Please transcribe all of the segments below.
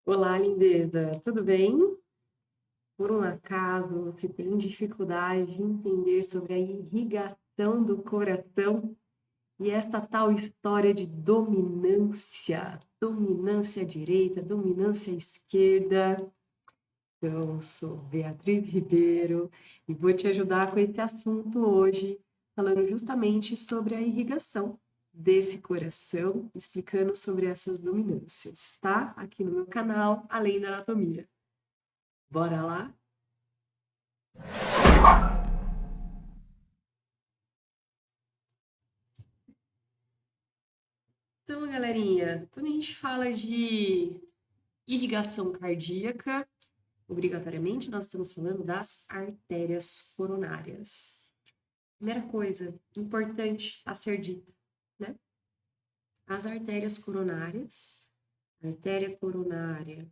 Olá, lindeza, tudo bem? Por um acaso você tem dificuldade de entender sobre a irrigação do coração e essa tal história de dominância, dominância direita, dominância esquerda? Eu sou Beatriz Ribeiro e vou te ajudar com esse assunto hoje, falando justamente sobre a irrigação desse coração, explicando sobre essas dominâncias, tá? Aqui no meu canal, Além da Anatomia. Bora lá? Então, galerinha, quando a gente fala de irrigação cardíaca, obrigatoriamente nós estamos falando das artérias coronárias. Primeira coisa importante a ser dita, né? As artérias coronárias, artéria coronária,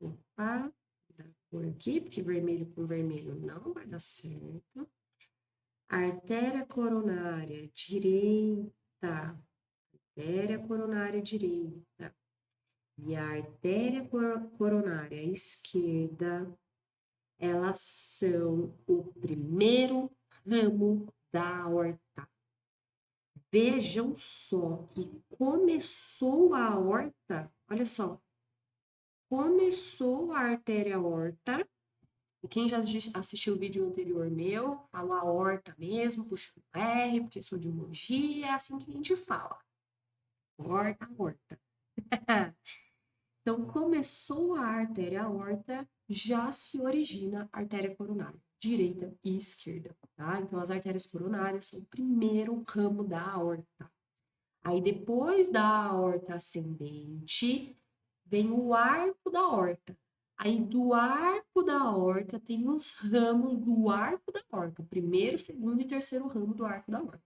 opa, vou dar cor aqui, porque vermelho com vermelho não vai dar certo. Artéria coronária direita, artéria coronária direita e a artéria coronária esquerda, elas são o primeiro ramo da aorta. Vejam só que começou a aorta, olha só, começou a artéria aorta, e quem já assistiu o vídeo anterior meu, fala aorta mesmo, puxa o R, porque sou de Mogi, é assim que a gente fala. Aorta, aorta. Então, começou a artéria aorta, já se origina a artéria coronária, direita e esquerda, tá? Então, as artérias coronárias são o primeiro ramo da aorta. Aí, depois da aorta ascendente, vem o arco da aorta. Aí, do arco da aorta, tem os ramos do arco da aorta, o primeiro, segundo e terceiro ramo do arco da aorta.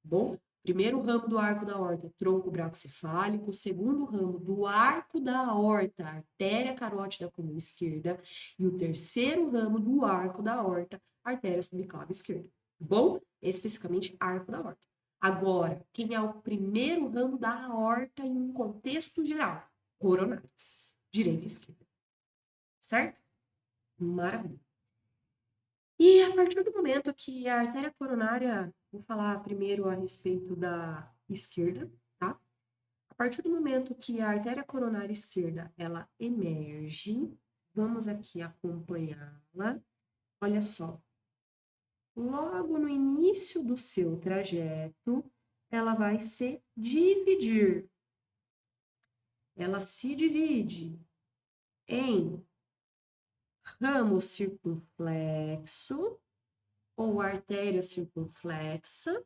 Bom, primeiro ramo do arco da aorta, tronco bracocefálico. Segundo ramo do arco da aorta, artéria carótida comum esquerda. E o terceiro ramo do arco da aorta, artéria subclave esquerda. Bom, especificamente arco da aorta. Agora, quem é o primeiro ramo da aorta em um contexto geral? Coronárias, direita e esquerda. Certo? Maravilha. E a partir do momento que a artéria coronária, vou falar primeiro a respeito da esquerda, tá? A partir do momento que a artéria coronária esquerda, ela emerge, vamos aqui acompanhá-la. Olha só, logo no início do seu trajeto, ela vai se dividir. Ela se divide em ramo circunflexo ou artéria circunflexa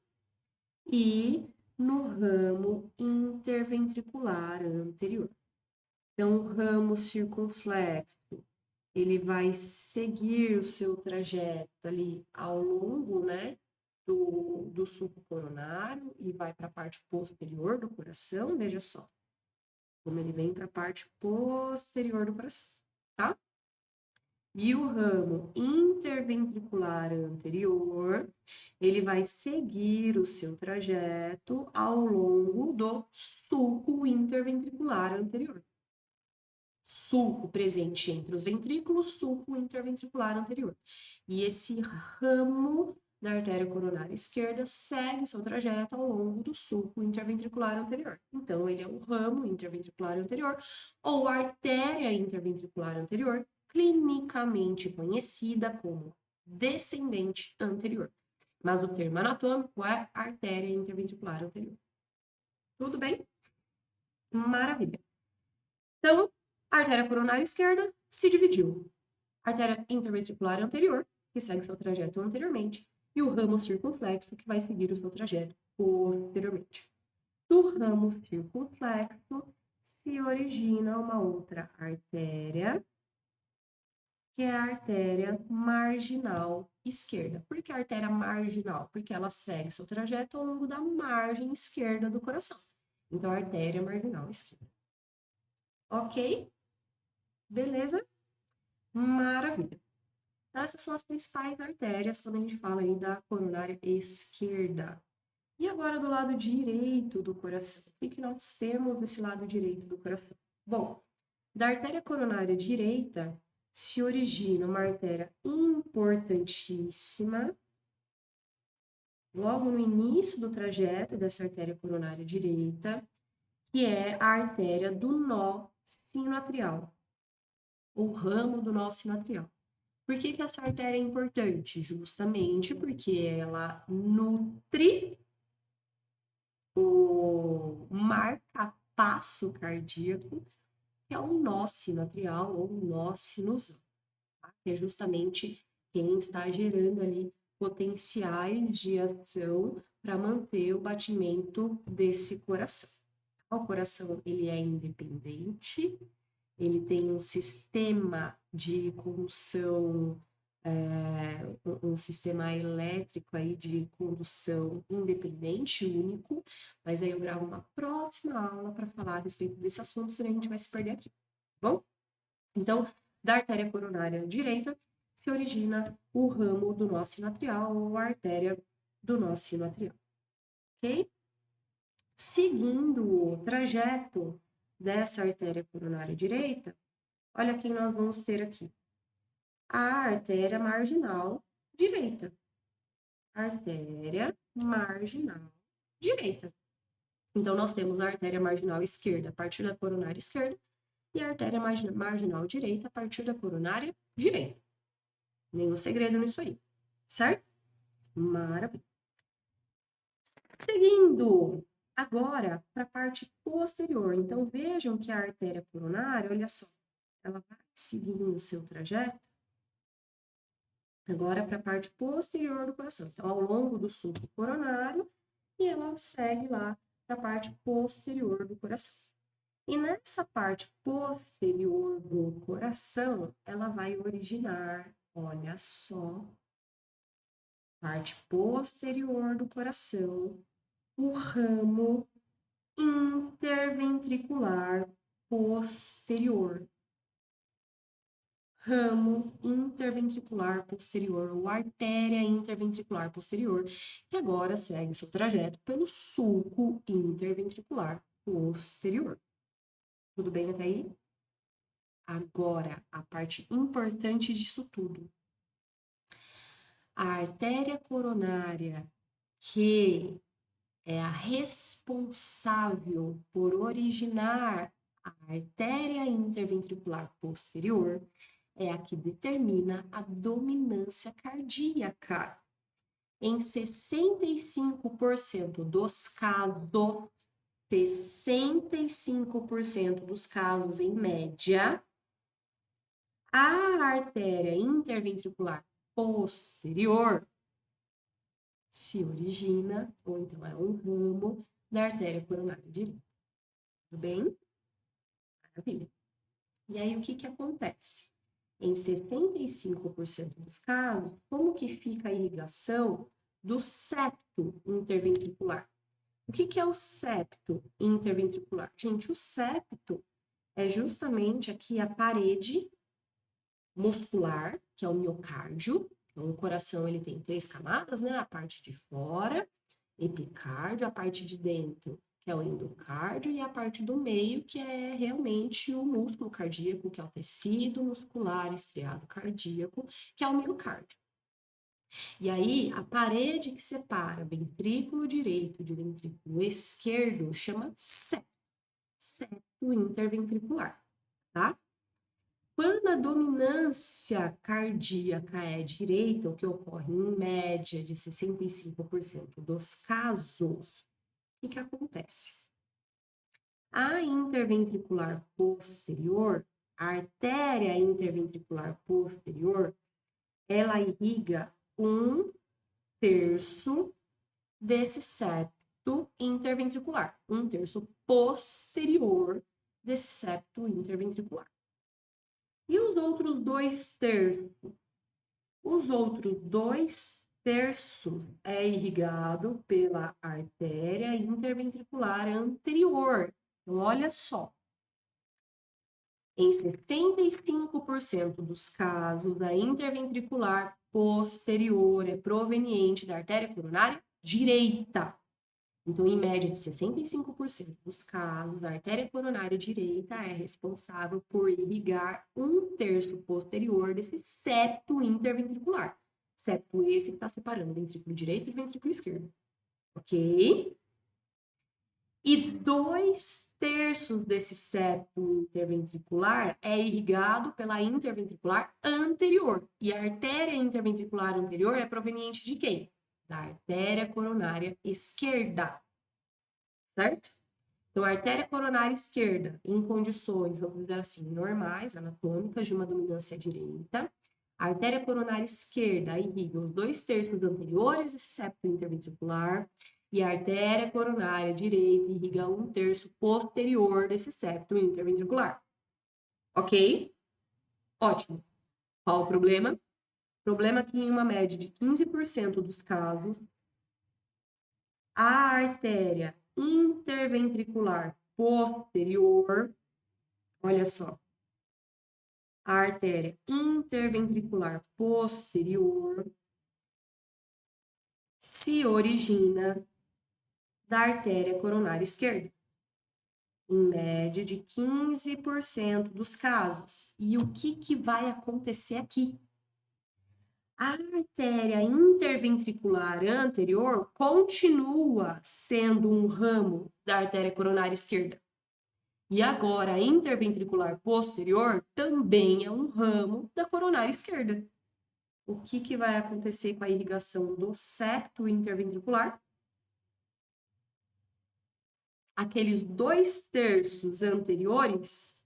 e no ramo interventricular anterior. Então, o ramo circunflexo, ele vai seguir o seu trajeto ali ao longo, né, do sulco coronário e vai para a parte posterior do coração, veja só, como ele vem para a parte posterior do coração, tá? E o ramo interventricular anterior, ele vai seguir o seu trajeto ao longo do sulco interventricular anterior. Sulco presente entre os ventrículos, sulco interventricular anterior. E esse ramo da artéria coronária esquerda segue seu trajeto ao longo do sulco interventricular anterior. Então, ele é o ramo interventricular anterior ou artéria interventricular anterior, clinicamente conhecida como descendente anterior. Mas o termo anatômico é artéria interventricular anterior. Tudo bem? Maravilha. Então, a artéria coronária esquerda se dividiu. Artéria interventricular anterior, que segue seu trajeto anteriormente, e o ramo circunflexo, que vai seguir o seu trajeto posteriormente. Do ramo circunflexo se origina uma outra artéria, que é a artéria marginal esquerda. Por que a artéria marginal? Porque ela segue seu trajeto ao longo da margem esquerda do coração. Então, a artéria marginal esquerda. Ok? Beleza? Maravilha. Então, essas são as principais artérias quando a gente fala aí da coronária esquerda. E agora do lado direito do coração. O que nós temos desse lado direito do coração? Bom, Da artéria coronária direita se origina uma artéria importantíssima, logo no início do trajeto dessa artéria coronária direita, que é a artéria do nó sinoatrial, ou ramo do nó sinoatrial. Por que que essa artéria é importante? Justamente porque ela nutre o marca-passo cardíaco, que é o nó sinoatrial ou nó sinusal, tá? Que é justamente quem está gerando ali potenciais de ação para manter o batimento desse coração. O coração, ele é independente, ele tem um sistema de condução, um sistema elétrico aí de condução independente, único, mas aí eu gravo uma próxima aula para falar a respeito desse assunto, senão a gente vai se perder aqui, tá bom? Então, da artéria coronária direita se origina o ramo do nó sinoatrial ou a artéria do nó sinoatrial, ok? Seguindo o trajeto dessa artéria coronária direita, olha quem nós vamos ter aqui. A artéria marginal direita. Artéria marginal direita. Então, nós temos a artéria marginal esquerda a partir da coronária esquerda e a artéria marginal direita a partir da coronária direita. Nenhum segredo nisso aí, certo? Maravilha. Seguindo agora para a parte posterior. Então, vejam que a artéria coronária, olha só, ela vai seguindo o seu trajeto agora para a parte posterior do coração. Então, ao longo do sulco coronário, e ela segue lá para a parte posterior do coração. E nessa parte posterior do coração, ela vai originar, olha só, parte posterior do coração, o ramo interventricular posterior. Ramo interventricular posterior, ou artéria interventricular posterior, que agora segue seu trajeto pelo sulco interventricular posterior. Tudo bem até aí? Agora, a parte importante disso tudo. A artéria coronária, que é a responsável por originar a artéria interventricular posterior, é a que determina a dominância cardíaca. Em 65% dos casos, 65% dos casos em média, a artéria interventricular posterior se origina, ou então é um ramo da artéria coronária direita. Tudo bem? Maravilha. E aí, o que que acontece? Em 65% dos casos, como que fica a irrigação do septo interventricular? O que que é o septo interventricular? Gente, o septo é justamente aqui a parede muscular, que é o miocárdio. Então, o coração ele tem 3 camadas, né? A parte de fora, epicárdio, a parte de dentro, que é o endocárdio, e a parte do meio, que é realmente o músculo cardíaco, que é o tecido muscular estriado cardíaco, que é o miocárdio. E aí, a parede que separa ventrículo direito de ventrículo esquerdo chama septo interventricular, tá? Quando a dominância cardíaca é direita, o que ocorre em média de 65% dos casos, o que acontece? A interventricular posterior, a artéria interventricular posterior, ela irriga 1/3 desse septo interventricular, 1/3 posterior desse septo interventricular. E os outros 2/3? Os outros 2/3 é irrigado pela artéria interventricular anterior. Então, olha só. Em 75% dos casos, a interventricular posterior é proveniente da artéria coronária direita. Então, em média de 65% dos casos, a artéria coronária direita é responsável por irrigar 1/3 posterior desse septo interventricular. Septo esse que está separando o ventrículo direito e o ventrículo esquerdo. Ok? E 2/3 desse septo interventricular é irrigado pela interventricular anterior. E a artéria interventricular anterior é proveniente de quem? Da artéria coronária esquerda, certo? Então, a artéria coronária esquerda, em condições, vamos dizer assim, normais, anatômicas, de uma dominância direita, a artéria coronária esquerda irriga os 2/3 anteriores desse septo interventricular, e a artéria coronária direita irriga 1/3 posterior desse septo interventricular. Ok? Ótimo. Qual o problema? O problema é que em uma média de 15% dos casos, a artéria interventricular posterior, olha só, a artéria interventricular posterior se origina da artéria coronária esquerda, em média de 15% dos casos. E o que vai acontecer aqui? A artéria interventricular anterior continua sendo um ramo da artéria coronária esquerda. E agora, a interventricular posterior também é um ramo da coronária esquerda. O que vai acontecer com a irrigação do septo interventricular? Aqueles 2/3 anteriores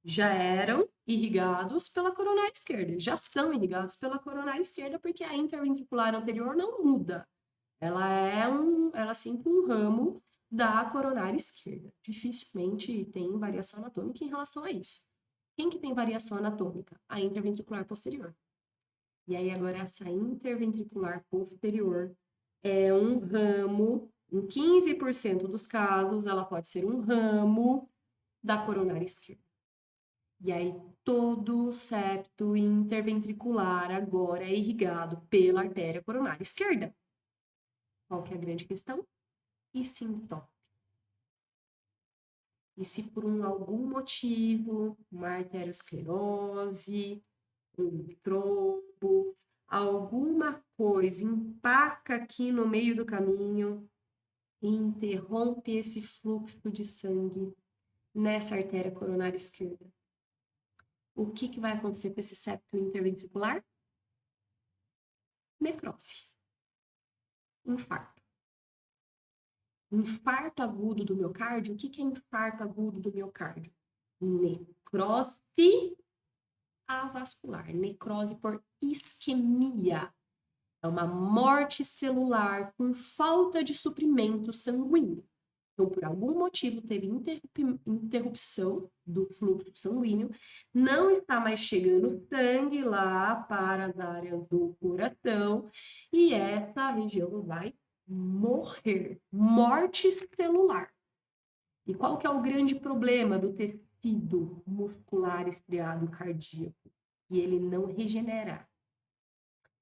já eram irrigados pela coronária esquerda, já são irrigados pela coronária esquerda, porque a interventricular anterior não muda. Ela é sempre um ramo da coronária esquerda. Dificilmente tem variação anatômica em relação a isso. Quem que tem variação anatômica? A interventricular posterior. E aí agora essa interventricular posterior é um ramo, em 15% dos casos, ela pode ser um ramo da coronária esquerda. E aí todo o septo interventricular agora é irrigado pela artéria coronária esquerda. Qual que é a grande questão? E sintoma. E se por algum motivo, uma arteriosclerose, um trombo, alguma coisa empaca aqui no meio do caminho e interrompe esse fluxo de sangue nessa artéria coronária esquerda, o que vai acontecer com esse septo interventricular? Necrose. Infarto. Infarto agudo do miocárdio, o que é infarto agudo do miocárdio? Necrose avascular, necrose por isquemia. É uma morte celular por falta de suprimento sanguíneo. Então, por algum motivo, teve interrupção do fluxo sanguíneo, não está mais chegando sangue lá para as áreas do coração, e essa região vai morrer. Morte celular. E qual que é o grande problema do tecido muscular estriado cardíaco? E ele não regenera.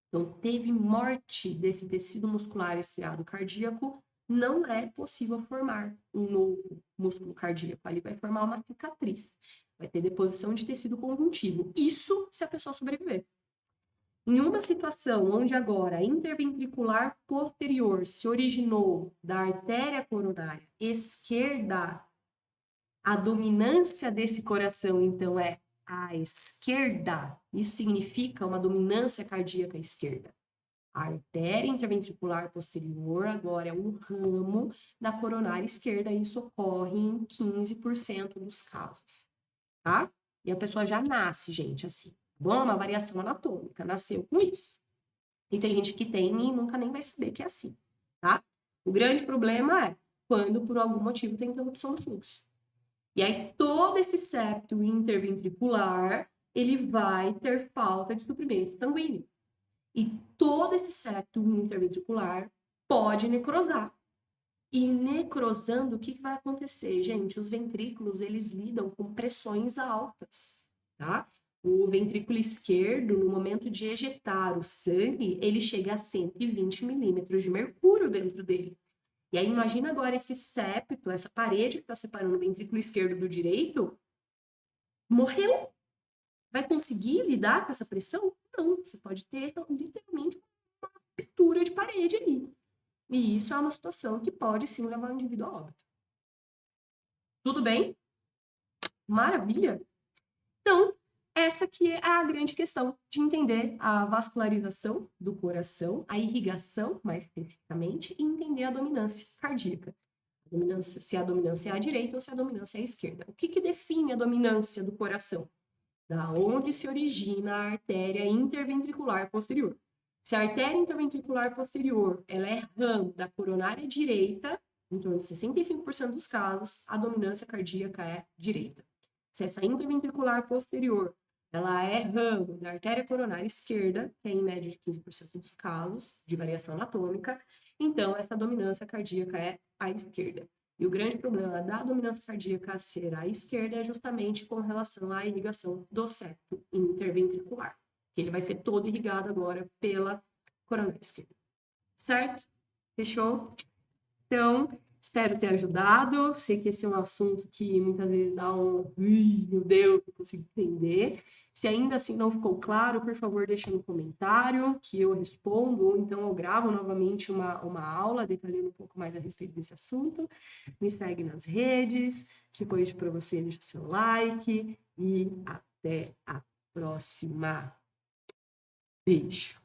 Então, teve morte desse tecido muscular estriado cardíaco, não é possível formar um novo músculo cardíaco. Ali vai formar uma cicatriz, vai ter deposição de tecido conjuntivo. Isso se a pessoa sobreviver. Em uma situação onde agora a interventricular posterior se originou da artéria coronária esquerda, a dominância desse coração, então, é à esquerda. Isso significa uma dominância cardíaca à esquerda. A artéria interventricular posterior agora é um ramo da coronária esquerda, e isso ocorre em 15% dos casos, tá? E a pessoa já nasce, gente, assim. Bom, é uma variação anatômica, nasceu com isso. E tem gente que tem e nunca nem vai saber que é assim, tá? O grande problema é quando, por algum motivo, tem interrupção do fluxo. E aí, todo esse septo interventricular, ele vai ter falta de suprimento sanguíneo. E todo esse septo interventricular pode necrosar. E necrosando, o que vai acontecer? Gente, os ventrículos, eles lidam com pressões altas, tá? O ventrículo esquerdo, no momento de ejetar o sangue, ele chega a 120 milímetros de mercúrio dentro dele. E aí, imagina agora esse septo, essa parede que está separando o ventrículo esquerdo do direito, morreu. Vai conseguir lidar com essa pressão? Não, você pode ter literalmente uma abertura de parede ali. E isso é uma situação que pode sim levar o indivíduo a óbito. Tudo bem? Maravilha? Então, essa que é a grande questão de entender a vascularização do coração, a irrigação, mais especificamente, e entender a dominância cardíaca. A dominância, se a dominância é à direita ou se a dominância é à esquerda. O que define a dominância do coração? Da onde se origina a artéria interventricular posterior. Se a artéria interventricular posterior ela é ramo da coronária direita, em torno de 65% dos casos, a dominância cardíaca é direita. Se essa interventricular posterior ela é ramo da artéria coronária esquerda, que é em média de 15% dos casos de variação anatômica, então essa dominância cardíaca é à esquerda. E o grande problema da dominância cardíaca ser à esquerda é justamente com relação à irrigação do septo interventricular, que ele vai ser todo irrigado agora pela coronária esquerda. Certo? Fechou? Então, espero ter ajudado. Sei que esse é um assunto que muitas vezes dá um, meu Deus, não consigo entender. Se ainda assim não ficou claro, por favor, deixe no comentário que eu respondo, ou então eu gravo novamente uma aula detalhando um pouco mais a respeito desse assunto. Me segue nas redes, se for útil para você, deixa seu like e até a próxima. Beijo!